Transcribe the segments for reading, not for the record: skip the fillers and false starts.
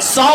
100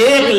1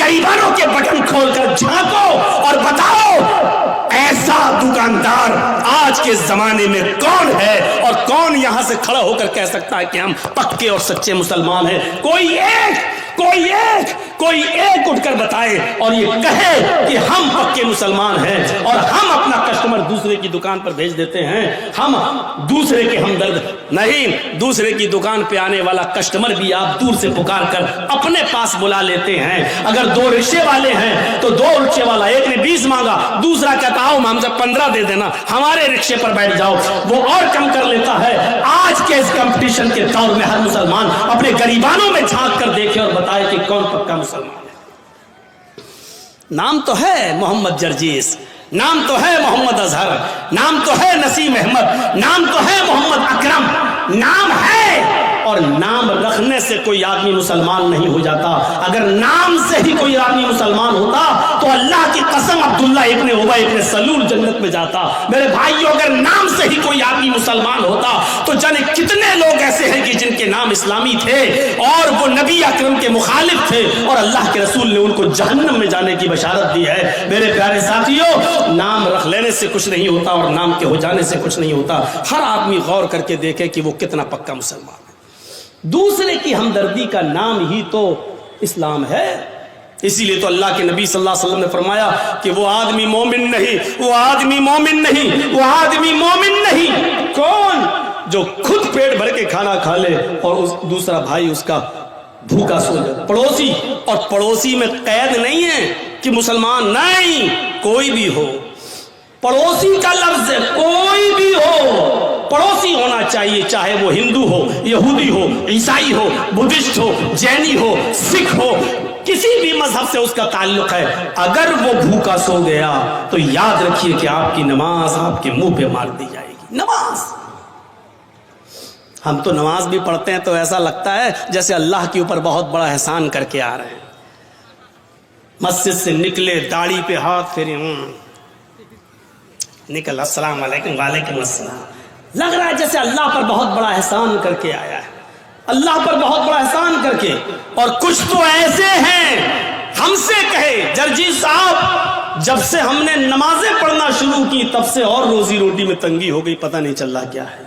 گریبانوں کے بٹن کھول کر جھانکو اور بتاؤ ایسا دکاندار آج کے زمانے میں کون ہے اور کون یہاں سے کھڑا ہو کر کہہ سکتا ہے کہ ہم پکے اور سچے مسلمان ہیں؟ کوئی ایک اٹھ کر بتائے اور یہ کہے کہ ہم پکے مسلمان ہیں اور ہم اپنا کسٹمر دوسرے کی دکان پر بھیج دیتے ہیں، ہم دوسرے کے ہمدرد نہیں، دوسرے کی دکان پہ آنے والا کسٹمر بھی آپ دور سے پکار کر اپنے پاس بلا لیتے ہیں۔ اگر 2 رکشے والے ہیں تو 2 رکشے والا ایک نے 20 مانگا، دوسرا کہتا ہوں ہم سے 15 دے دینا، ہمارے رکشے پر بیٹھ جاؤ، وہ اور کم کر لیتا ہے۔ آج کے اس کمپٹیشن کے دور میں ہر مسلمان اپنے گریبانوں میں جھانک کر دیکھے اور بتائے کہ کون پکا مسلمان ہے۔ نام تو ہے محمد جرجیس، نام تو ہے محمد اظہر، نام تو ہے نسیم احمد، نام تو ہے محمد اکرم، نام ہے، اور نام رکھنے سے کوئی آدمی مسلمان نہیں ہو جاتا۔ اگر نام سے ہی کوئی آدمی مسلمان ہوتا تو اللہ کی قسم عبداللہ ابن ابی ابن سلول جنت میں جاتا۔ میرے بھائیوں، اگر نام سے ہی کوئی آدمی مسلمان ہوتا تو جانے کتنے لوگ ایسے ہیں کہ جن کے نام اسلامی تھے اور وہ نبی اکرم کے مخالف تھے اور اللہ کے رسول نے ان کو جہنم میں جانے کی بشارت دی ہے۔ میرے پیارے ساتھیوں، نام رکھ لینے سے کچھ نہیں ہوتا اور نام کے ہو جانے سے کچھ نہیں ہوتا۔ ہر آدمی غور کر کے دیکھے کہ وہ کتنا پکا مسلمان ہے۔ دوسرے کی ہمدردی کا نام ہی تو اسلام ہے۔ اسی لیے تو اللہ کے نبی صلی اللہ علیہ وسلم نے فرمایا کہ وہ آدمی مومن نہیں، وہ آدمی مومن نہیں، وہ آدمی مومن نہیں۔ کون؟ جو خود پیٹ بھر کے کھانا کھا لے اور دوسرا بھائی اس کا بھوکا سو جائے۔ پڑوسی، اور پڑوسی میں قید نہیں ہے کہ مسلمان نہیں، کوئی بھی ہو، پڑوسی کا لفظ ہے، کوئی بھی ہو پڑوسی ہونا چاہیے، چاہے وہ ہندو ہو، یہودی ہو، عیسائی ہو، بدھسٹ ہو، جینی ہو، سکھ ہو، کسی بھی مذہب سے اس کا تعلق ہے۔ اگر وہ بھوکا سو گیا تو یاد رکھیے کہ آپ کی نماز آپ کے منہ پہ مار دی جائے گی۔ نماز، ہم تو نماز بھی پڑھتے ہیں تو ایسا لگتا ہے جیسے اللہ کے اوپر بہت بڑا احسان کر کے آ رہے ہیں۔ مسجد سے نکلے، داڑھی پہ ہاتھ پھیرے، نکل، السلام علیکم، وعلیکم السلام، لگ رہا ہے جیسے اللہ پر بہت بڑا احسان کر کے آیا ہے، اللہ پر بہت بڑا احسان کر کے۔ اور کچھ تو ایسے ہیں ہم سے کہے جرجیس صاحب جب سے ہم نے نمازیں پڑھنا شروع کی تب سے اور روزی روٹی میں تنگی ہو گئی، پتہ نہیں چل رہا کیا ہے۔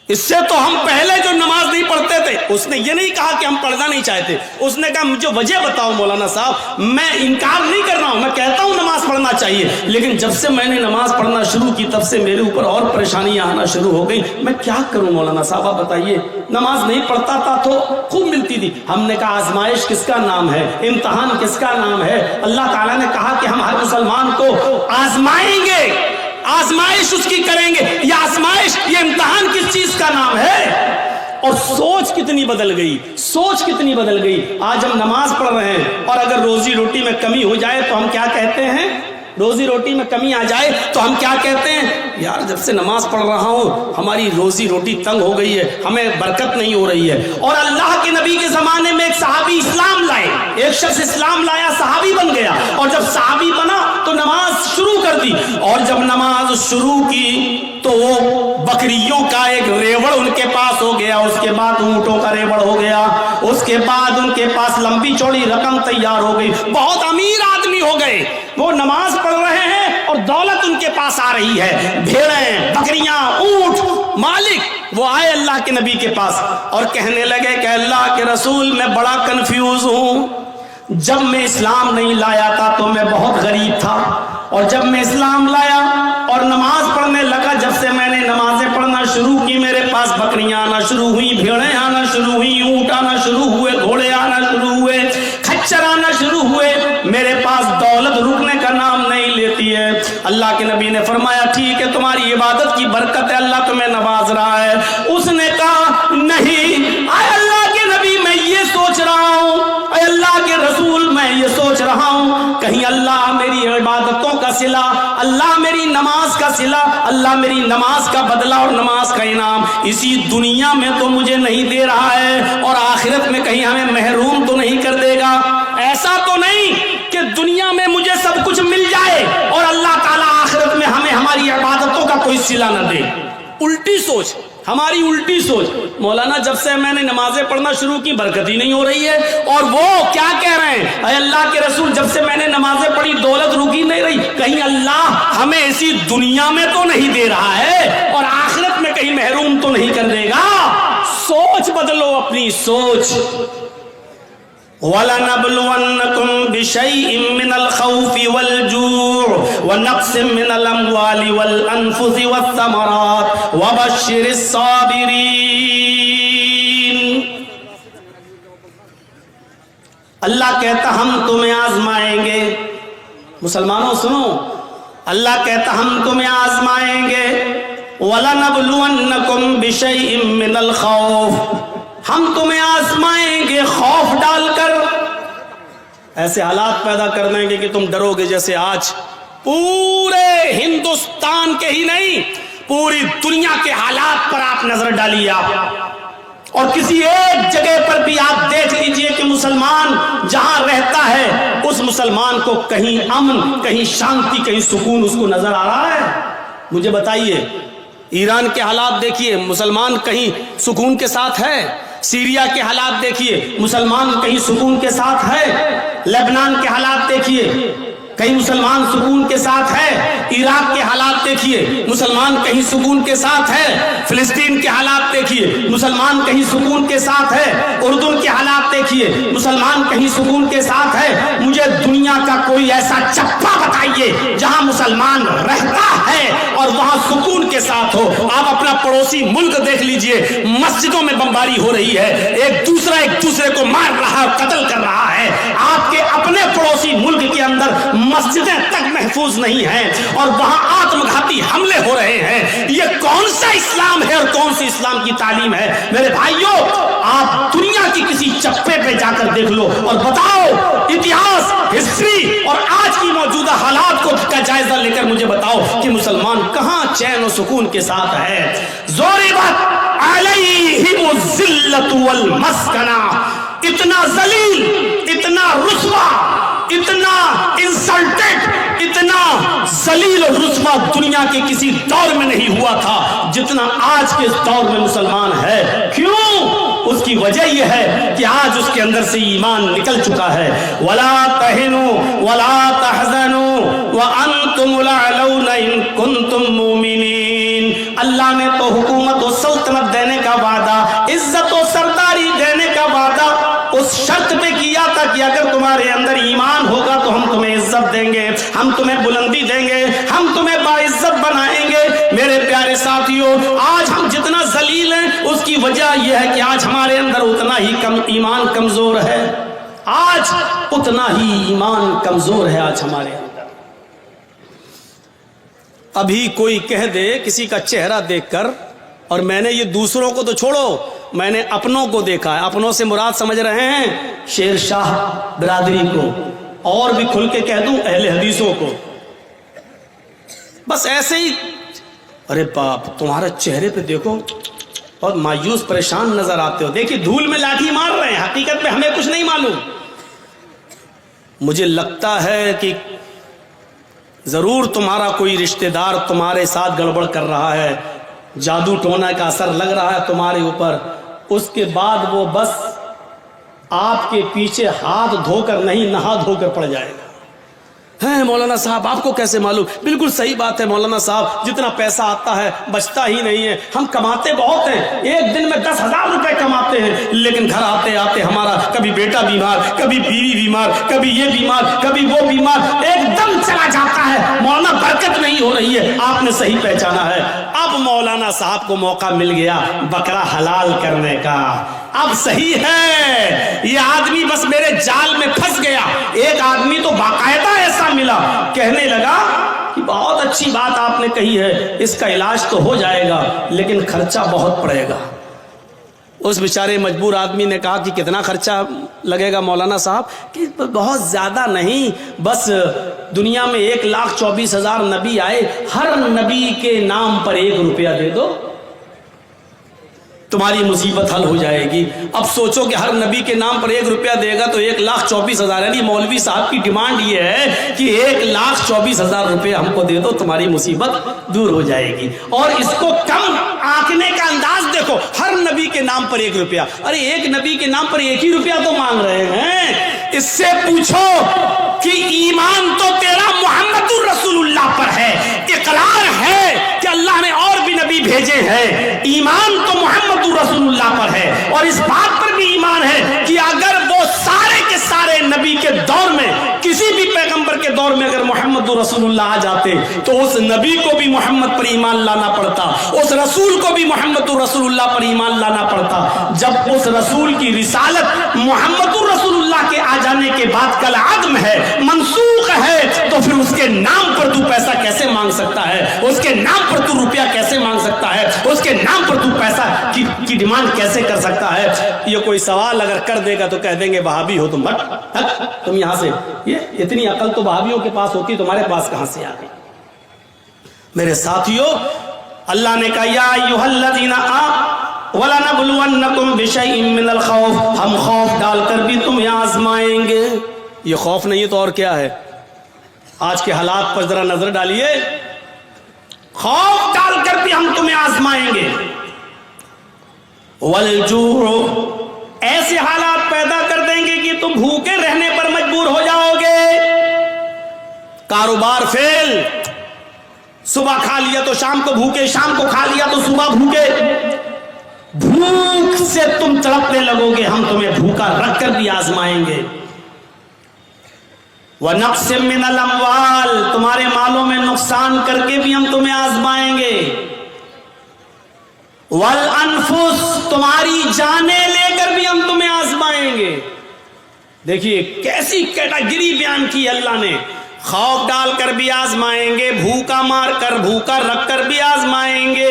اس سے تو ہم پہلے جو نماز نہیں پڑھتے تھے، اس نے یہ نہیں کہا کہ ہم پڑھنا نہیں چاہتے، اس نے کہا مجھے وجہ بتاؤ مولانا صاحب، میں انکار نہیں کر رہا ہوں، میں کہتا ہوں نماز پڑھنا چاہیے، لیکن جب سے میں نے نماز پڑھنا شروع کی تب سے میرے اوپر اور پریشانیاں آنا شروع ہو گئی، میں کیا کروں مولانا صاحب آپ بتائیے۔ نماز نہیں پڑھتا تھا تو خوب ملتی تھی۔ ہم نے کہا آزمائش کس کا نام ہے، امتحان کس کا نام ہے؟ اللہ تعالیٰ نے کہا کہ ہم ہر مسلمان کو آزمائیں گے، آزمائش اس کی کریں گے۔ یہ آزمائش، یہ امتحان کس چیز کا نام ہے؟ اور سوچ کتنی بدل گئی، سوچ کتنی بدل گئی۔ آج ہم نماز پڑھ رہے ہیں اور اگر روزی روٹی میں کمی ہو جائے تو ہم کیا کہتے ہیں؟ روزی روٹی میں کمی آ جائے تو ہم کیا کہتے ہیں؟ یار جب سے نماز پڑھ رہا ہوں ہماری روزی روٹی تنگ ہو گئی ہے، ہمیں برکت نہیں ہو رہی ہے۔ اور اللہ کے نبی کے زمانے میں ایک صحابی اسلام لائے، ایک شخص اسلام لایا، صحابی بن گیا، اور جب صحابی بنا تو نماز شروع کر دی، اور جب نماز شروع کی تو وہ بکریوں کا ایک ریوڑ ان کے پاس ہو گیا، اس کے بعد اونٹوں کا ریوڑ ہو گیا، اس کے بعد ان کے پاس لمبی چوڑی رقم تیار ہو گئی، بہت امیر آدمی ہو گئے۔ وہ نماز پڑھ رہے ہیں اور دولت ان کے پاس آ رہی ہے، بھیڑیں، بکریاں، اونٹ، مالک۔ وہ آئے اللہ کے نبی کے پاس اور کہنے لگے کہ اللہ کے رسول میں بڑا کنفیوز ہوں، جب میں اسلام نہیں لایا تھا تو میں بہت غریب تھا، اور جب میں اسلام لایا اور نماز پڑھنے لگا، جب سے میں نے نمازیں پڑھنا شروع کی میرے پاس بکریاں آنا شروع ہوئی، بھیڑیں آنا شروع ہوئی، اونٹ آنا شروع ہوئے، گھوڑے آنا شروع ہوئے، کچر آنا شروع ہوئے، میرے پاس دولت رکنے کا نام نہیں لیتی ہے۔ اللہ کے نبی نے فرمایا ٹھیک ہے تمہاری عبادت کی برکت ہے، اللہ تمہیں نواز رہا ہے۔ اس نے کہا نہیں، اے اللہ کے نبی میں یہ سوچ رہا ہوں، اے اللہ کے رسول میں یہ سوچ رہا ہوں، کہیں اللہ میری عبادتوں کا صلہ، اللہ میری نماز کا صلہ، اللہ میری نماز کا بدلہ اور نماز کا انعام اسی دنیا میں تو مجھے نہیں دے رہا ہے، اور آخرت میں کہیں ہمیں محروم تو نہیں کر دے گا۔ ایسا تو نہیں کہ دنیا میں مجھے سب کچھ مل جائے اور اللہ تعالیٰ آخرت میں ہمیں ہماری عبادتوں کا کوئی صلہ نہ دے۔ الٹی سوچ، ہماری الٹی سوچ. مولانا جب سے میں نے نمازیں پڑھنا شروع کی برکت ہی نہیں ہو رہی ہے. اور وہ کیا کہہ رہے ہیں، اے اللہ کے رسول جب سے میں نے نمازیں پڑھی دولت رکی نہیں رہی. کہیں اللہ ہمیں اسی دنیا میں تو نہیں دے رہا ہے اور آخرت میں کہیں محروم تو نہیں کر دے گا؟ سوچ بدلو اپنی سوچ. وَلَنَبْلُوَنَّكُمْ بِشَيْءٍ مِّنَ الْخَوْفِ وَالْجُوعِ وَنَقْصٍ مِّنَ الْأَمْوَالِ وَالْأَنفُسِ وَالثَّمَرَاتِ وَبَشِّرِ الصَّابِرِينَ. اللہ کہتا ہم تمہیں آزمائیں گے. مسلمانوں سنو، اللہ کہتا ہم تمہیں آزمائیں گے. وَلَنَبْلُوَنَّكُمْ بِشَيْءٍ مِّنَ الْخَوْفِ، ہم تمہیں آزمائیں گے خوف ڈال کر. ایسے حالات پیدا کر دیں گے کہ تم ڈرو گے. جیسے آج پورے ہندوستان کے ہی نہیں پوری دنیا کے حالات پر آپ نظر ڈالیے آپ، اور کسی ایک جگہ پر بھی آپ دیکھ لیجئے کہ مسلمان جہاں رہتا ہے اس مسلمان کو کہیں امن، کہیں شانتی، کہیں سکون اس کو نظر آ رہا ہے؟ مجھے بتائیے. ایران کے حالات دیکھیے، مسلمان کہیں سکون کے ساتھ ہے. سیریا کے حالات دیکھیے، مسلمان کہیں سکون کے ساتھ ہے. لبنان کے حالات دیکھیے، کہیں مسلمان سکون کے ساتھ ہے. عراق کے حالات دیکھیے، مسلمان کہیں سکون کے ساتھ ہے. فلسطین کے حالات دیکھیے، مسلمان کہیں سکون کے ساتھ ہے. اردن کے حالات دیکھیے، مسلمان کہیں سکون کے ساتھ ہے. مجھے دنیا کا کوئی ایسا چپا بتائیے جہاں مسلمان رہتا ہے اور وہاں سکون کے ساتھ ہو. آپ اپنا پڑوسی ملک دیکھ لیجئے، مسجدوں میں بمباری ہو رہی ہے، ایک دوسرے کو مار رہا ہے، قتل کر رہا ہے. آپ کے اپنے پڑوسی ملک کے اندر مسجدیں تک محفوظ نہیں ہیں اور وہاں آتم گھاتی حملے ہو رہے ہیں. یہ کون سا اسلام ہے اور کون سی اسلام کی تعلیم ہے؟ میرے بھائیوں، آپ دنیا کی کسی چپے پہ جا کر دیکھ لو اور بتاؤ، اتہاس، ہسٹری اور آج کی موجودہ حالات کا جائزہ لے کر مجھے بتاؤ کہ مسلمان کہاں چین و سکون کے ساتھ ہے. ضربت علیہم الذلۃ والمسکنہ، اتنا ذلیل، اتنا رسوا، اتنا انسلٹڈ، اتنا ذلیل اور رسوا دنیا کے کسی دور میں نہیں ہوا تھا جتنا آج کے دور میں مسلمان ہے. کیوں؟ اس کی وجہ یہ ہے کہ آج اس کے اندر سے ایمان نکل چکا ہے. وَلَا تَهِنُوا وَلَا تَحْزَنُوا وَأَنْتُمُ الْأَعْلَوْنَ إِن كُنتُم مُّؤْمِنِينَ. اللہ نے تو حکومت و سلطنت دینے کا وعدہ، عزت و سرداری دینے کا وعدہ اس شرط پہ کیا تھا کہ اگر تمہارے اندر ایمان ہوگا تو ہم تمہیں عزت دیں گے، ہم تمہیں بلندی دیں گے، ہم تمہیں باعزت بنائیں گے. میرے پیارے ساتھیوں، آج ہم جتنا ذلیل ہیں اس کی وجہ یہ ہے کہ آج ہمارے اندر اتنا ہی ایمان کمزور ہے. آج اتنا ہی ایمان کمزور ہے آج ہمارے اندر. ابھی کوئی کہہ دے کسی کا چہرہ دیکھ کر، اور میں نے یہ دوسروں کو تو چھوڑو، میں نے اپنوں کو دیکھا ہے. اپنوں سے مراد سمجھ رہے ہیں شیر شاہ برادری کو، اور بھی کھل کے کہہ دوں اہل حدیثوں کو. بس ایسے ہی، ارے باپ تمہارا چہرے پہ دیکھو اور مایوس پریشان نظر آتے ہو. دیکھیے دھول میں لاٹھی مار رہے ہیں، حقیقت میں ہمیں کچھ نہیں معلوم. مجھے لگتا ہے کہ ضرور تمہارا کوئی رشتہ دار تمہارے ساتھ گڑبڑ کر رہا ہے، جادو ٹونا کا اثر لگ رہا ہے تمہارے اوپر. اس کے بعد وہ بس آپ کے پیچھے ہاتھ دھو کر نہیں، نہا دھو کر پڑ جائے گا. ہے مولانا صاحب آپ کو کیسے معلوم؟ بالکل صحیح بات ہے مولانا صاحب، جتنا پیسہ آتا ہے بچتا ہی نہیں ہے. ہم کماتے بہت ہیں، ایک دن میں 10,000 روپے کماتے ہیں، لیکن گھر آتے آتے ہمارا کبھی بیٹا بیمار، کبھی بیوی بیمار، کبھی یہ بیمار، کبھی وہ بیمار، ایک دم چلا جاتا ہے. مولانا برکت نہیں ہو رہی ہے. آپ نے صحیح پہچانا ہے. اب مولانا صاحب کو موقع مل گیا بکرا حلال کرنے کا. اب صحیح ہے، یہ آدمی بس میرے جال میں پھنس گیا. ایک آدمی تو باقاعدہ ایسا ملا، کہنے لگا کہ بہت اچھی بات آپ نے کہی ہے، اس کا علاج تو ہو جائے گا لیکن خرچہ بہت پڑے گا. اس بیچارے مجبور آدمی نے کہا کہ کتنا خرچہ لگے گا مولانا صاحب؟ کہ بہت زیادہ نہیں، بس دنیا میں 1,24,000 نبی آئے، ہر نبی کے نام پر 1 روپیہ دے دو. تمہاری مصیبت حل ہو جائے گی۔ اب سوچو کہ ہر نبی کے نام پر 1 روپیہ دے گا تو 1,24,000، یعنی مولوی صاحب کی ڈیمانڈ یہ ہے کہ 1,24,000 روپے ہم کو دے دو، تمہاری مصیبت دور ہو جائے گی۔ اور اس کو کم آنکنے کا انداز دیکھو، ہر نبی کے نام پر 1 روپیہ، ارے ایک نبی کے نام پر 1 ہی روپیہ تو مانگ رہے ہیں۔ اس سے پوچھو کہ ایمان تو تیرا محمد الرسول اللہ پر ہے، اقرار ہے کہ اللہ نے اور بھی نبی بھیجے ہیں، ایمان تو محمد الرسول اللہ پر ہے، اور اس بات پر بھی ایمان ہے کہ اگر وہ سارے کے سارے نبی کے دور میں، کسی بھی پیغمبر کے دور میں اگر محمد الرسول اللہ آ جاتے تو اس نبی کو بھی محمد پر ایمان لانا پڑتا، اس رسول کو بھی محمد الرسول اللہ پر ایمان لانا پڑتا۔ جب اس رسول کی رسالت محمد الرسول اللہ کے آ جانے کے بعد کالعدم ہے، منسوخ ہے، تو پھر اس کے نام پر تو پیسہ کیسے مانگ سکتا ہے؟ اس کے نام پر تو روپیہ کیسے مانگ سکتا ہے؟ اس کے نام پر تو پیسہ کی ڈیمانڈ کیسے کر سکتا ہے؟ یہ کوئی سوال اگر کر دے گا تو کہہ دیں گے وہابی ہو تم، تم یہاں سے، یہ اتنی عقل تو وہابیوں کے پاس ہوتی، تمہارے پاس کہاں سے آ گئی؟ میرے ساتھیو، اللہ نے کہا یا ایھا الذین آمنوا وَلَنَبْلُوَنَّكُمْ بِشَيْءٍ مِّنَ الْخَوْفِ، ہم خوف ڈال کر بھی تمہیں آزمائیں گے۔ یہ خوف نہیں تو اور کیا ہے؟ آج کے حالات پر ذرا نظر ڈالیے، خوف ڈال کر بھی ہم تمہیں آزمائیں گے۔ وَالْجُوعُ، ایسے حالات پیدا کر دیں گے کہ تم بھوکے رہنے پر مجبور ہو جاؤ گے، کاروبار فیل، صبح کھا لیا تو شام کو بھوکے، شام کو کھا لیا تو صبح بھوکے، بھوک سے تم تڑپنے لگو گے، ہم تمہیں بھوکا رکھ کر بھی آزمائیں گے۔ وَنَقْصٍ مِّنَ الْأَمْوَالِ، تمہارے مالوں میں نقصان کر کے بھی ہم تمہیں آزمائیں گے۔ وَالْأَنفُسِ، تمہاری جانیں لے کر بھی ہم تمہیں آزمائیں گے۔ دیکھیے کیسی کیٹاگری بیان کی اللہ نے، خوف ڈال کر بھی آزمائیں گے، بھوکا مار کر، بھوکا رکھ کر بھی آزمائیں گے،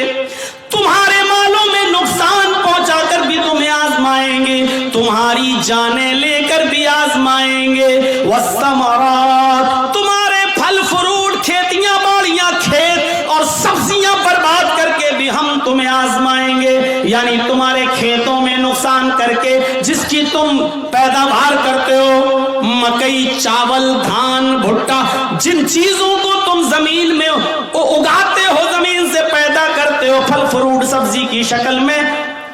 تمہارے مالوں میں نقصان پہنچا کر بھی تمہیں آزمائیں گے، تمہاری جانیں لے کر بھی آزمائیں گے۔ والثمرات، تمہارے پھل فروٹ، کھیتیاں باڑیاں، کھیت اور سبزیاں برباد کر کے بھی ہم تمہیں آزمائیں گے، یعنی تمہارے کھیتوں میں نقصان کر کے جس کی تم پیداوار کرتے ہو، مکئی، چاول، دھان، بھٹا، جن چیزوں کو تم زمین میں اگاتے ہو، زمین سے پیدا کرتے ہو، پھل فروٹ سبزی کی شکل میں،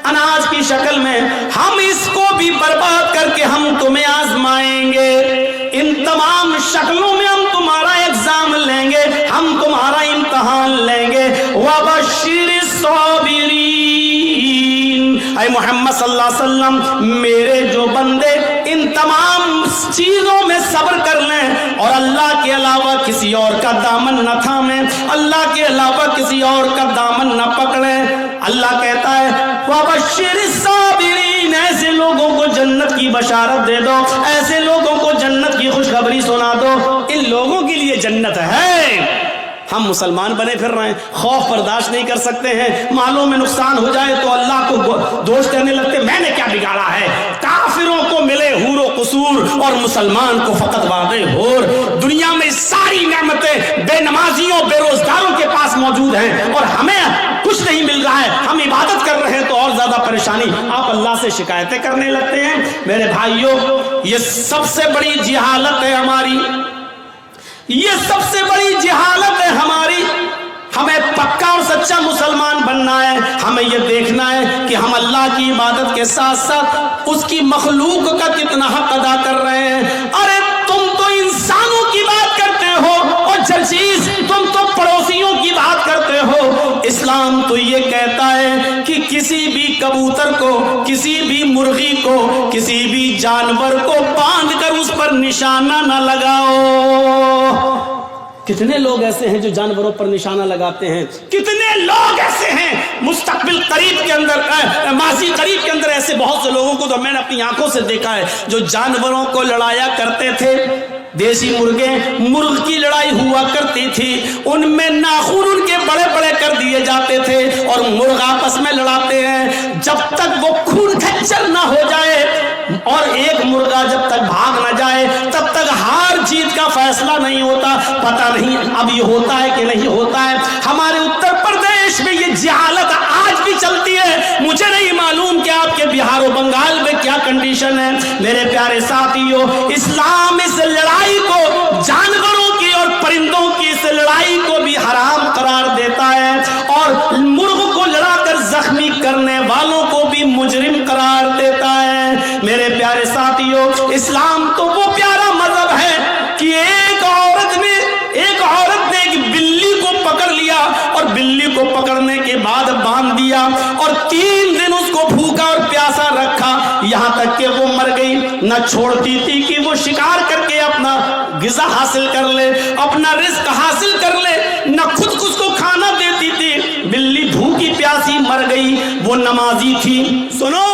اناج کی شکل میں، ہم اس کو بھی برباد کر کے ہم تمہیں آزمائیں گے۔ ان تمام شکلوں میں ہم تمہارا ایگزام لیں گے، ہم تمہارا امتحان لیں گے۔ وَبَشِّرِ الصَّابِرِينَ، اے محمد صلی اللہ علیہ وسلم، میرے جو بندے ان تمام چیزوں میں صبر کر لیں اور اللہ کے علاوہ کسی اور کا دامن نہ تھامیں، اللہ کے علاوہ کسی اور کا دامن نہ پکڑیں، اللہ کہتا ہے وَبَشِّرِ الصَّابِرِينَ، ایسے لوگوں کو جنت کی بشارت دے دو، ایسے لوگوں کو جنت کی خوشخبری سنا دو، ان لوگوں کے لیے جنت ہے۔ ہم مسلمان بنے پھر رہے ہیں، خوف برداشت نہیں کر سکتے ہیں، مالوں میں نقصان ہو جائے تو اللہ کو دوش کرنے لگتے، میں نے کیا بگاڑا ہے۔ کافروں کو ملے حور و قصور اور مسلمان کو فقط وعدے حور۔ دنیا میں ساری نعمتیں بے نمازیوں، بے روزگاروں کے پاس موجود ہیں اور ہمیں کچھ نہیں مل رہا ہے، ہم عبادت کر رہے ہیں تو اور زیادہ پریشانی، آپ اللہ سے شکایتیں کرنے لگتے ہیں۔ میرے بھائیوں، یہ سب سے بڑی جہالت ہے ہماری، یہ سب سے بڑی جہالت ہے ہماری۔ ہمیں پکا اور سچا مسلمان بننا ہے، ہمیں یہ دیکھنا ہے کہ ہم اللہ کی عبادت کے ساتھ ساتھ اس کی مخلوق کا کتنا حق ادا کر رہے ہیں۔ ارے تم تو انسانوں کی بات کرتے ہو اور جرچیز تم تو پڑوسیوں کی بات کرتے ہو۔ اسلام تو یہ کہتا ہے کہ کسی بھی کبوتر کو، کسی بھی مرغی کو، کسی بھی جانور کو باندھ کر اس پر نشانہ نہ لگاؤ۔ کتنے لوگ ایسے ہیں جو جانوروں پر نشانہ لگاتے ہیں، کتنے لوگ ایسے ہیں مستقبل قریب کے اندر، ماضی قریب کے اندر ایسے بہت سے لوگوں کو تو میں نے اپنی آنکھوں سے دیکھا ہے جو جانوروں کو لڑایا کرتے تھے۔ دیسی مرغے، مرغ کی لڑائی ہوا کرتی تھی، ان میں ناخن ان کے بڑے بڑے کر دیے جاتے تھے اور مرغ آپس میں لڑاتے ہیں، جب تک وہ خون کھچر نہ ہو جائے اور ایک مرغا جب تک بھاگ نہ جائے تب تک ہار جیت کا فیصلہ نہیں ہوتا۔ پتہ نہیں اب یہ ہوتا ہے کہ نہیں ہوتا ہے۔ ہمارے اتر پردیش میں یہ جہالت آج بھی چلتی ہے مجھے نہیں معلوم کہ آپ کے بہار و بنگال میں کیا کنڈیشن ہے۔ میرے پیارے ساتھیوں، اسلام اس لڑائی کو، جانوروں کی اور پرندوں کی اس لڑائی کو بھی حرام قرار دیتا ہے، اور مرغ کو لڑا کر زخمی کرنے والوں کو بھی مجرم قرار دیتا ہے۔ میرے پیارے ساتھیوں، اسلام تو وہ پیارا مذہب ہے کہ ایک عورت نے ایک بلی کو پکڑ لیا، اور بلی کو پکڑنے کے بعد باندھ دیا، اور 3 دن اس کو بھوکا اور پیاسا رکھا، یہاں تک کہ وہ مر گئی۔ نہ چھوڑتی تھی کہ وہ شکار کر کے اپنا غذا حاصل کر لے، اپنا رزق حاصل کر لے، نہ خود اس کو کھانا دیتی تھی۔ بلی بھوکی پیاسی مر گئی۔ وہ نمازی تھی، سنو،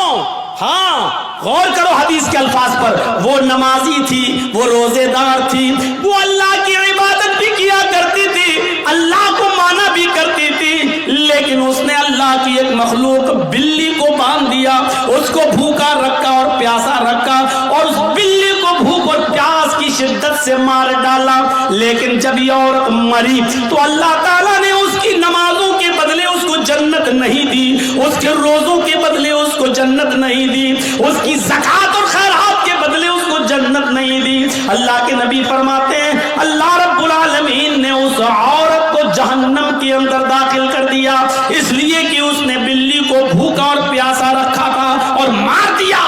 ہاں غور کرو حدیث کے الفاظ پر، وہ نمازی تھی، وہ روزے دار تھی، وہ اللہ کی عبادت بھی کیا کرتی تھی، اللہ کو مانا بھی کرتی تھی، لیکن اس نے اللہ کی ایک مخلوق بلی کو باندھ دیا، اس کو بھوکا رکھا اور پیاسا رکھا، اور اس بلی کو بھوک اور پیاس کی شدت سے مار ڈالا۔ لیکن جب یہ عورت مری تو اللہ تعالیٰ نے اس کی نمازوں کے بدلے اس کو جنت نہیں دی، اس کے روزوں کے بدلے اس کو جنت نہیں دی، اس کی زکات اور خیرات کے بدلے اس کو جنت نہیں دی۔ اللہ کے نبی فرماتے ہیں اللہ رب العالمین نے اس عورت کو جہنم کے اندر داخل کر دیا، اس لیے کہ اس نے بلی کو بھوکا اور پیاسا رکھا تھا اور مار دیا۔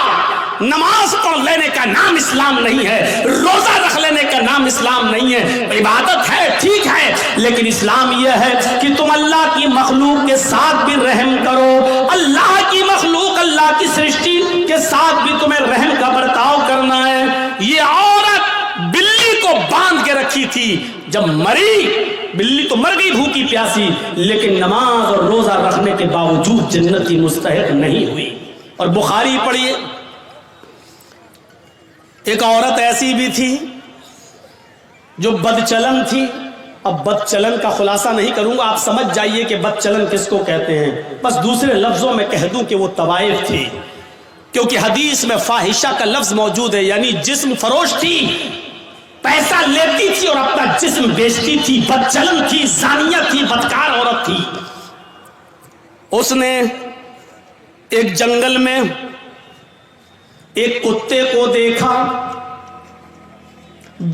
نماز پڑھ لینے کا نام اسلام نہیں ہے، روزہ رکھ لینے کا نام اسلام نہیں ہے، عبادت ہے ٹھیک ہے، لیکن اسلام یہ ہے کہ تم اللہ کی مخلوق کے ساتھ بھی رحم کرو، اللہ کی مخلوق، اللہ کی سرشٹی کے ساتھ بھی تمہیں رحم کا برتاؤ کرنا ہے۔ یہ عورت بلی کو باندھ کے رکھی تھی، جب مری، بلی تو مر گئی بھوکی پیاسی، لیکن نماز اور روزہ رکھنے کے باوجود جنت کی مستحق نہیں ہوئی۔ اور بخاری پڑھیے، ایک عورت ایسی بھی تھی جو بدچلن تھی۔ اب بدچلن کا خلاصہ نہیں کروں گا، آپ سمجھ جائیے کہ بدچلن کس کو کہتے ہیں، بس دوسرے لفظوں میں کہہ دوں کہ وہ طوائف تھی، کیونکہ حدیث میں فاحشہ کا لفظ موجود ہے، یعنی جسم فروش تھی، پیسہ لیتی تھی اور اپنا جسم بیچتی تھی، بدچلن تھی، زانیہ تھی، بدکار عورت تھی۔ اس نے ایک جنگل میں ایک کتے کو دیکھا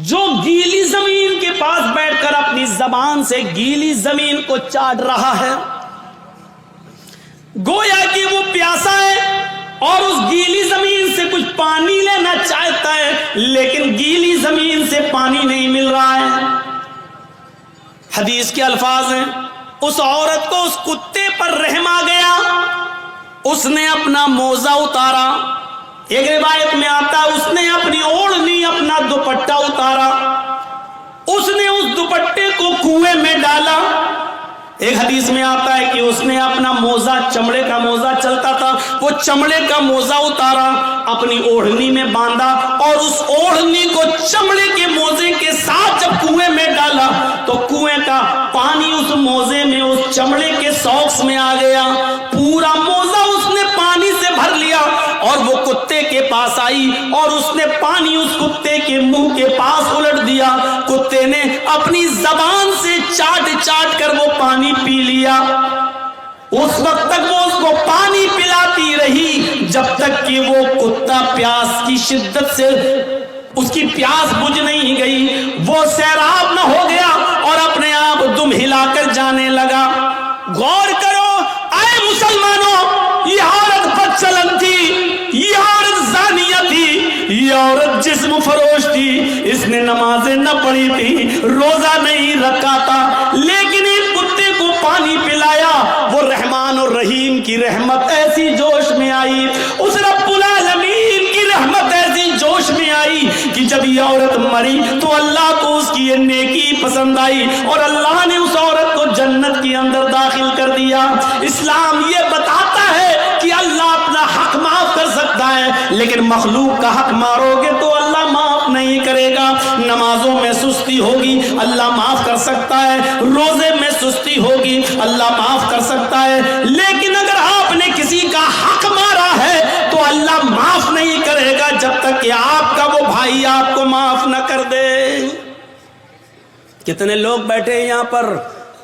جو گیلی زمین کے پاس بیٹھ کر اپنی زبان سے گیلی زمین کو چاٹ رہا ہے، گویا کہ وہ پیاسا ہے اور اس گیلی زمین سے کچھ پانی لینا چاہتا ہے، لیکن گیلی زمین سے پانی نہیں مل رہا ہے۔ حدیث کے الفاظ ہیں، اس عورت کو اس کتے پر رحم آ گیا، اس نے اپنا موزہ اتارا، ایک روایت میں آتا ہے اس نے اپنی اوڑھنی، اپنا دوپٹہ اتارا، اس نے اس دوپٹے کو کنویں میں ڈالا۔ ایک حدیث میں آتا ہے کہ اس نے اپنا موزہ، چمڑے کا موزہ چلتا تھا، وہ چمڑے کا موزہ اتارا، اپنی اوڑھنی میں باندھا، اور اس اوڑھنی کو چمڑے کے موزے کے ساتھ جب کنویں میں ڈالا تو کنویں کا پانی اس موزے میں، اس چمڑے کے ساکس میں آ گیا، پورا موزہ اس نے پانی سے بھر لیا، اور وہ کتے کے پاس آئی اور اس نے پانی اس کتے کے منہ کے پاس الٹ دیا، کتے نے اپنی زبان سے چاٹ چاٹ کر وہ پانی پی لیا۔ اس وقت تک وہ اس کو پانی پلاتی رہی جب تک کہ وہ کتا پیاس کی شدت سے اس کی پیاس بجھ نہیں گئی، وہ سیراب نہ ہو گیا اور اپنے آپ دم ہلا کر جانے لگا۔ غور کرو اے مسلمانوں، یہ عورت بدچلن تھی، یہ عورت زانیہ تھی، یہ عورت جسم فروش تھی، اس نے نمازیں نہ پڑھی تھی، روزہ نہیں رکھا تھا، لیکن ایک کتے کو پانی پلایا، وہ رحمان اور رحیم کی رحمت ایسی جوش میں آئی، اس رب العالمین کی رحمت ایسی جوش میں آئی کہ جب یہ عورت مری تو اللہ کو اس کی یہ نیکی پسند آئی اور اللہ نے اس عورت کو جنت کے اندر داخل کر دیا۔ اسلام یہ بتاتا ہے کہ اللہ اپنا حق معاف کر سکتا ہے، لیکن مخلوق کا حق مارو گے تو اللہ معاف نہیں کرے گا۔ نمازوں میں سستی ہوگی، اللہ معاف کر سکتا ہے، روزے میں سستی ہوگی، اللہ معاف کر سکتا ہے، لیکن اگر آپ نے کسی کا حق مارا ہے تو اللہ معاف نہیں کرے گا جب تک کہ آپ کا وہ بھائی آپ کو معاف نہ کر دے۔ کتنے لوگ بیٹھے ہیں یہاں پر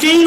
3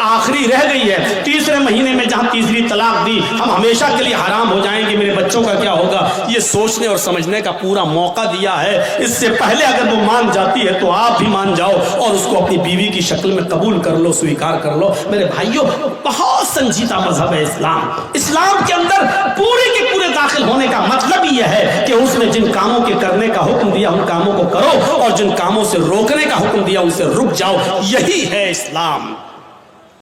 آخری رہ گئی ہے، تیسرے مہینے میں جہاں تیسری طلاق دی ہم ہمیشہ کے لیے حرام ہو جائیں گے، میرے بچوں کا کیا ہوگا، یہ سوچنے اور سمجھنے کا پورا موقع دیا ہے۔ اس سے پہلے اگر وہ مان جاتی ہے تو آپ بھی مان جاؤ اور اس کو اپنی بیوی کی شکل میں قبول کر لو، سویکار کر لو۔ میرے بھائیوں، بہت سنجیدہ مذہب ہے اسلام۔ اسلام کے اندر پورے کے پورے داخل ہونے کا مطلب یہ ہے کہ اس نے جن کاموں کے کرنے کا حکم دیا ان کاموں کو کرو، اور جن کاموں سے روکنے کا حکم دیا ان سے رک جاؤ، یہی ہے اسلام۔